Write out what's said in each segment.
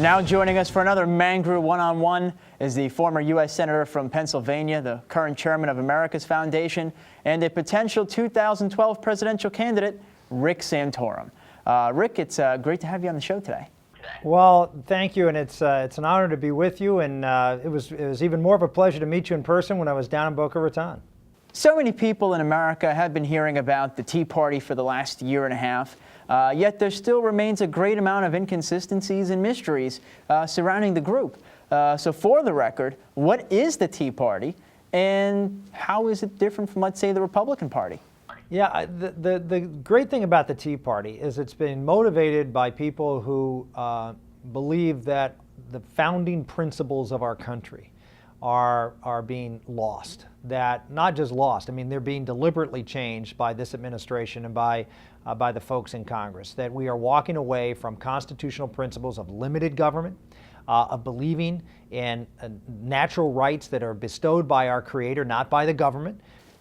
Now joining us for another Mangru one-on-one is the former U.S. Senator from Pennsylvania, the current chairman of America's Foundation, and a potential 2012 presidential candidate, Rick Santorum. Rick, it's great to have you on the show today. Well, thank you, and it's an honor to be with you, and it was even more of a pleasure to meet you in person when I was down in Boca Raton. So many people in America have been hearing about the Tea Party for the last year and a half. Yet there still remains a great amount of inconsistencies and mysteries surrounding the group. So for the record, what is the Tea Party and how is it different from, let's say, the Republican Party? Yeah, the great thing about the Tea Party is it's been motivated by people who believe that the founding principles of our country are being lost. That not just lost, I mean, they're being deliberately changed by this administration and by the folks in Congress. That we are walking away from constitutional principles of limited government, of believing in natural rights that are bestowed by our Creator, not by the government.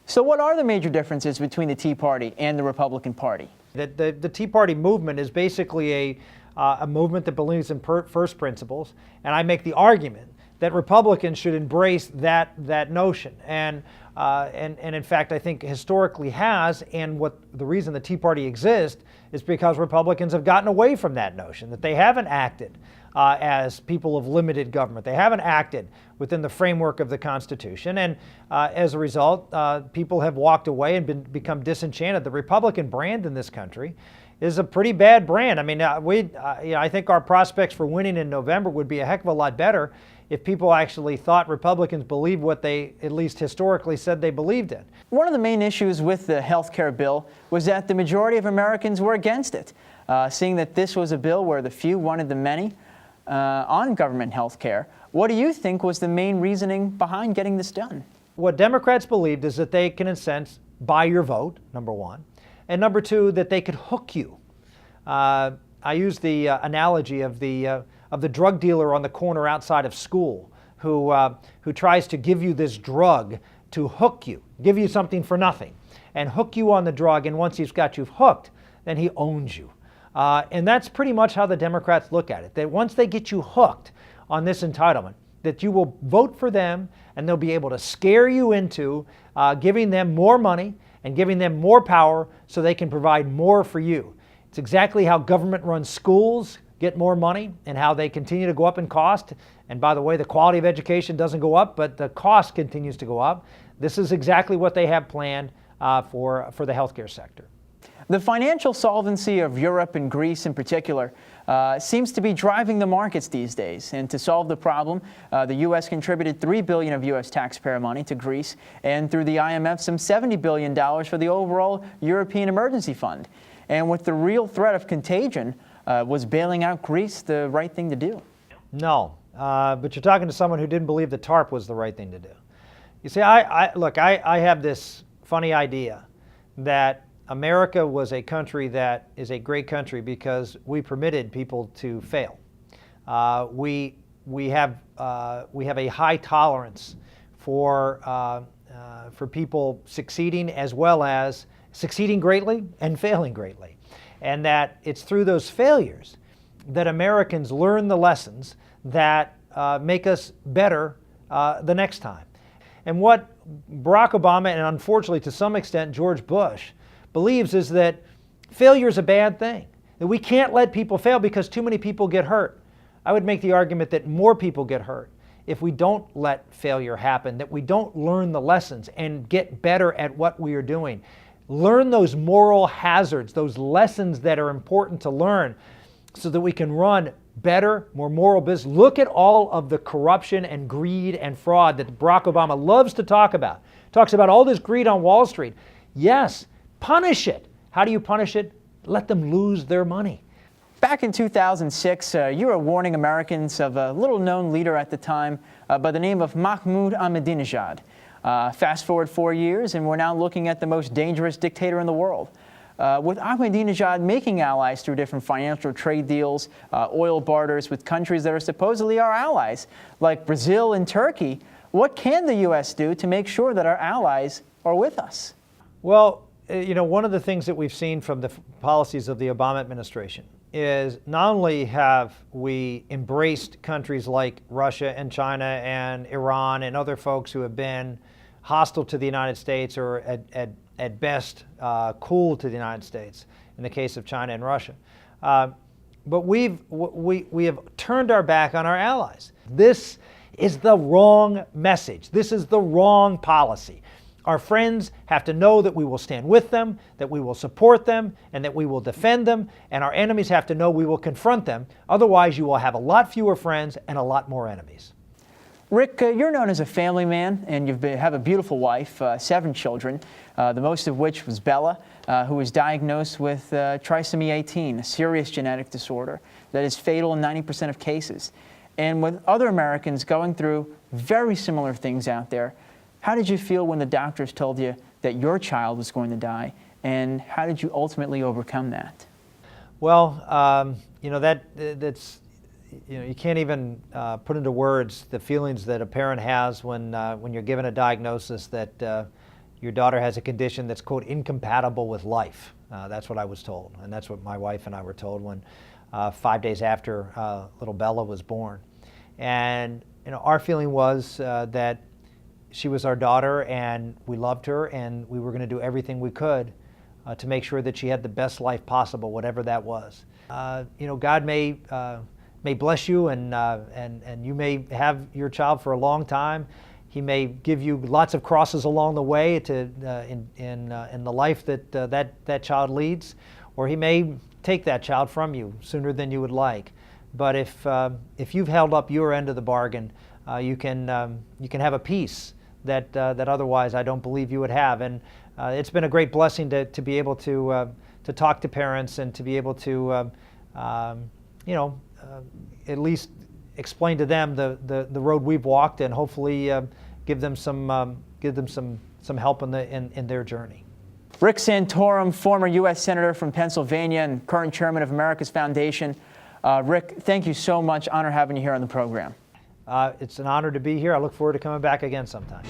So what are the major differences between the Tea Party and the Republican Party? The Tea Party movement is basically a movement that believes in first principles, and I make the argument that Republicans should embrace that notion, and in fact I think historically has, and the reason the Tea Party exists is because Republicans have gotten away from that notion, that they haven't acted as people of limited government. They haven't acted within the framework of the Constitution, and as a result, people have walked away and become disenchanted. The Republican brand in this country is a pretty bad brand. I mean, I think our prospects for winning in November would be a heck of a lot better if people actually thought Republicans believed what they, at least historically, said they believed in. One of the main issues with the health care bill was that the majority of Americans were against it, seeing that this was a bill where the few wanted the many on government health care. What do you think was the main reasoning behind getting this done? What Democrats believed is that they can, in a sense, buy your vote, number one, and number two, that they could hook you. I use the analogy of the drug dealer on the corner outside of school who tries to give you this drug to hook you, give you something for nothing, and hook you on the drug, and once he's got you hooked, then he owns you. And that's pretty much how the Democrats look at it, that once they get you hooked on this entitlement, that you will vote for them, and they'll be able to scare you into giving them more money and giving them more power so they can provide more for you. It's exactly how government-run schools get more money and how they continue to go up in cost. And by the way, the quality of education doesn't go up, but the cost continues to go up. This is exactly what they have planned for the healthcare sector. The financial solvency of Europe and Greece in particular seems to be driving the markets these days. And to solve the problem, the U.S. contributed $3 billion of U.S. taxpayer money to Greece, and through the IMF, some $70 billion for the overall European Emergency Fund. And with the real threat of contagion, was bailing out Greece the right thing to do? No, but you're talking to someone who didn't believe the TARP was the right thing to do. You see, look, I have this funny idea that America was a country that is a great country because we permitted people to fail. We have a high tolerance for people succeeding as well as succeeding greatly and failing greatly. And that it's through those failures that Americans learn the lessons that make us better the next time. And what Barack Obama, and unfortunately to some extent George Bush, believes is that failure is a bad thing, that we can't let people fail because too many people get hurt. I would make the argument that more people get hurt if we don't let failure happen, that we don't learn the lessons and get better at what we are doing. Learn those moral hazards, those lessons that are important to learn so that we can run better, more moral business. Look at all of the corruption and greed and fraud that Barack Obama loves to talk about. Talks about all this greed on Wall Street. Yes, punish it. How do you punish it? Let them lose their money. Back in 2006, you were warning Americans of a little-known leader at the time by the name of Mahmoud Ahmadinejad. Fast forward 4 years, and we're now looking at the most dangerous dictator in the world. With Ahmadinejad making allies through different financial trade deals, oil barters with countries that are supposedly our allies, like Brazil and Turkey, what can the U.S. do to make sure that our allies are with us? Well, you know, one of the things that we've seen from the policies of the Obama administration is not only have we embraced countries like Russia and China and Iran and other folks who have been hostile to the United States, or at best cool to the United States in the case of China and Russia, but we have turned our back on our allies. This is the wrong message. This is the wrong policy. Our friends have to know that we will stand with them, that we will support them, and that we will defend them. And our enemies have to know we will confront them. Otherwise, you will have a lot fewer friends and a lot more enemies. Rick, you're known as a family man, and you have a beautiful wife, 7 children, the most of which was Bella, who was diagnosed with trisomy 18, a serious genetic disorder that is fatal in 90% of cases. And with other Americans going through very similar things out there, how did you feel when the doctors told you that your child was going to die, and how did you ultimately overcome that? Well, that's you can't even put into words the feelings that a parent has when you're given a diagnosis that your daughter has a condition that's, quote, incompatible with life. That's what I was told, and that's what my wife and I were told when 5 days after little Bella was born. And our feeling was that she was our daughter, and we loved her, and we were going to do everything we could to make sure that she had the best life possible, whatever that was. God may bless you, and you may have your child for a long time. He may give you lots of crosses along the way in the life that child leads, or he may take that child from you sooner than you would like. But if you've held up your end of the bargain, you can have a peace that otherwise I don't believe you would have. And it's been a great blessing to be able to talk to parents and to be able to at least explain to them the road we've walked, and hopefully give them some help in their journey. Rick Santorum, former U.S. Senator from Pennsylvania and current chairman of America's Foundation. Rick, thank you so much. Honor having you here on the program. It's an honor to be here. I look forward to coming back again sometime.